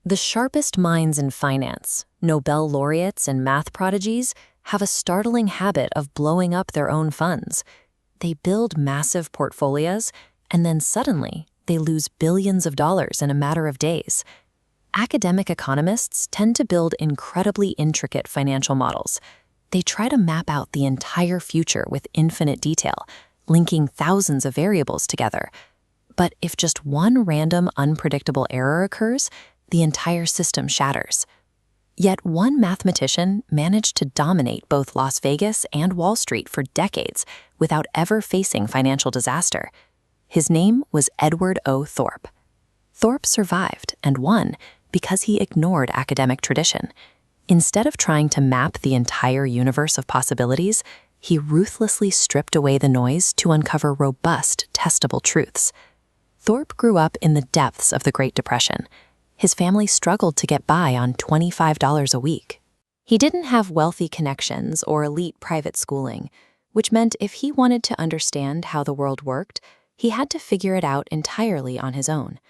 The sharpest minds in finance, Nobel laureates and math prodigies, have a startling habit of blowing up their own funds. They build massive portfolios, and then suddenly they lose billions of dollars in a matter of days. Academic economists tend to build incredibly intricate financial models. They try to map out the entire future with infinite detail, linking thousands of variables together. But if just one random, unpredictable error occurs, the entire system shatters. Yet one mathematician managed to dominate both Las Vegas and Wall Street for decades without ever facing financial disaster. His name was Edward O. Thorp. Thorp survived and won because he ignored academic tradition. Instead of trying to map the entire universe of possibilities, he ruthlessly stripped away the noise to uncover robust, testable truths. Thorp grew up in the depths of the Great Depression. His family struggled to get by on $25 a week. He didn't have wealthy connections or elite private schooling, which meant if he wanted to understand how the world worked, he had to figure it out entirely on his own.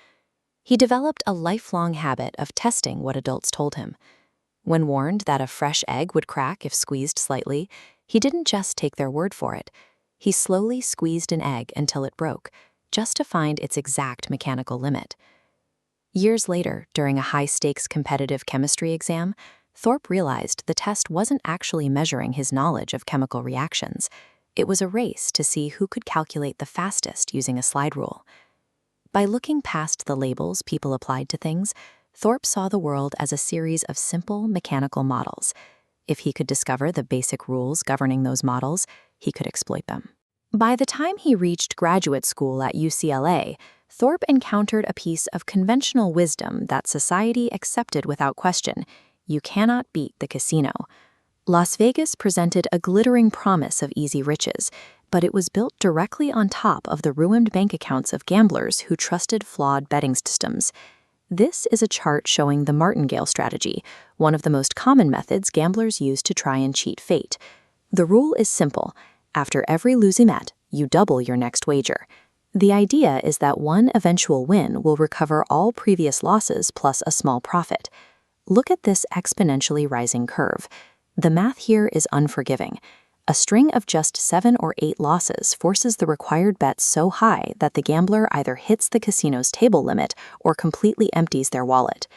He developed a lifelong habit of testing what adults told him. When warned that a fresh egg would crack if squeezed slightly, he didn't just take their word for it. He slowly squeezed an egg until it broke, just to find its exact mechanical limit. Years later, during a high-stakes competitive chemistry exam, Thorp realized the test wasn't actually measuring his knowledge of chemical reactions. It was a race to see who could calculate the fastest using a slide rule. By looking past the labels people applied to things, Thorp saw the world as a series of simple mechanical models. If he could discover the basic rules governing those models, he could exploit them. By the time he reached graduate school at UCLA, Thorp encountered a piece of conventional wisdom that society accepted without question: you cannot beat the casino. Las Vegas presented a glittering promise of easy riches, but it was built directly on top of the ruined bank accounts of gamblers who trusted flawed betting systems. This is a chart showing the martingale strategy, one of the most common methods gamblers use to try and cheat fate. The rule is simple: after every losing bet, you double your next wager. The idea is that one eventual win will recover all previous losses plus a small profit. Look at this exponentially rising curve. The math here is unforgiving. A string of just 7 or 8 losses forces the required bet so high that the gambler either hits the casino's table limit or completely empties their wallet.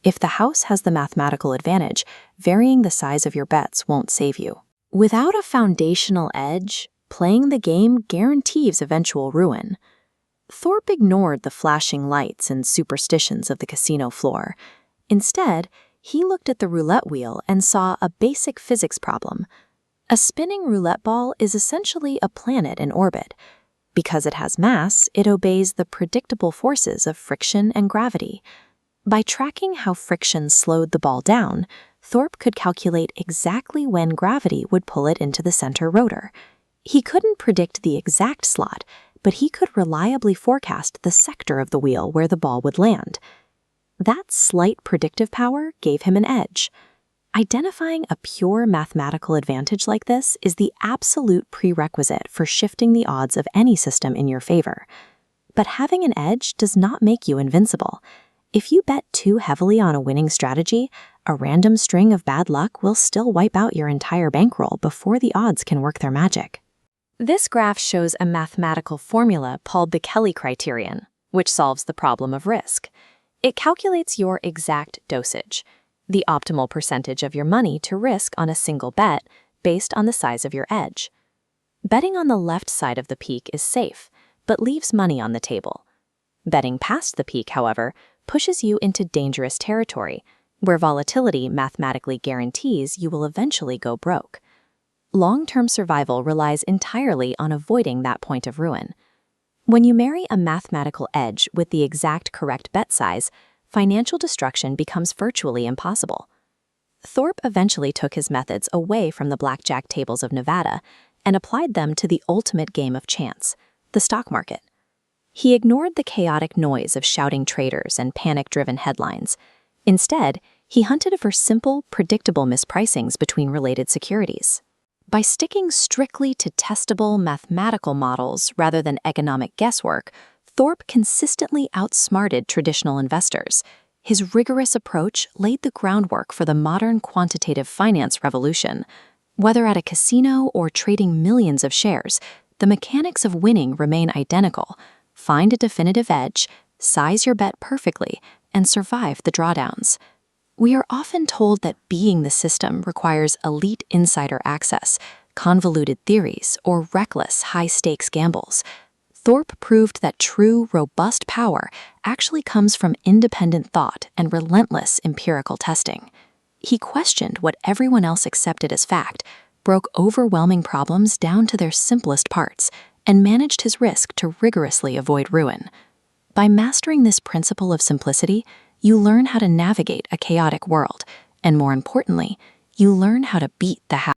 If the house has the mathematical advantage, varying the size of your bets won't save you. Without a foundational edge, playing the game guarantees eventual ruin. Thorp ignored the flashing lights and superstitions of the casino floor. Instead, he looked at the roulette wheel and saw a basic physics problem. A spinning roulette ball is essentially a planet in orbit. Because it has mass, it obeys the predictable forces of friction and gravity. By tracking how friction slowed the ball down, Thorp could calculate exactly when gravity would pull it into the center rotor. He couldn't predict the exact slot, but he could reliably forecast the sector of the wheel where the ball would land. That slight predictive power gave him an edge. Identifying a pure mathematical advantage like this is the absolute prerequisite for shifting the odds of any system in your favor. But having an edge does not make you invincible. If you bet too heavily on a winning strategy, a random string of bad luck will still wipe out your entire bankroll before the odds can work their magic. This graph shows a mathematical formula called the Kelly criterion, which solves the problem of risk. It calculates your exact dosage, the optimal percentage of your money to risk on a single bet based on the size of your edge. Betting on the left side of the peak is safe, but leaves money on the table. Betting past the peak, however, pushes you into dangerous territory, where volatility mathematically guarantees you will eventually go broke. Long-term survival relies entirely on avoiding that point of ruin. When you marry a mathematical edge with the exact correct bet size, financial destruction becomes virtually impossible. Thorp eventually took his methods away from the blackjack tables of Nevada and applied them to the ultimate game of chance, the stock market. He ignored the chaotic noise of shouting traders and panic-driven headlines. Instead, he hunted for simple, predictable mispricings between related securities. By sticking strictly to testable mathematical models rather than economic guesswork, Thorp consistently outsmarted traditional investors. His rigorous approach laid the groundwork for the modern quantitative finance revolution. Whether at a casino or trading millions of shares, the mechanics of winning remain identical. Find a definitive edge, size your bet perfectly, and survive the drawdowns. We are often told that beating the system requires elite insider access, convoluted theories, or reckless high-stakes gambles. Thorpe proved that true, robust power actually comes from independent thought and relentless empirical testing. He questioned what everyone else accepted as fact, broke overwhelming problems down to their simplest parts, and managed his risk to rigorously avoid ruin. By mastering this principle of simplicity, you learn how to navigate a chaotic world, and more importantly, you learn how to beat the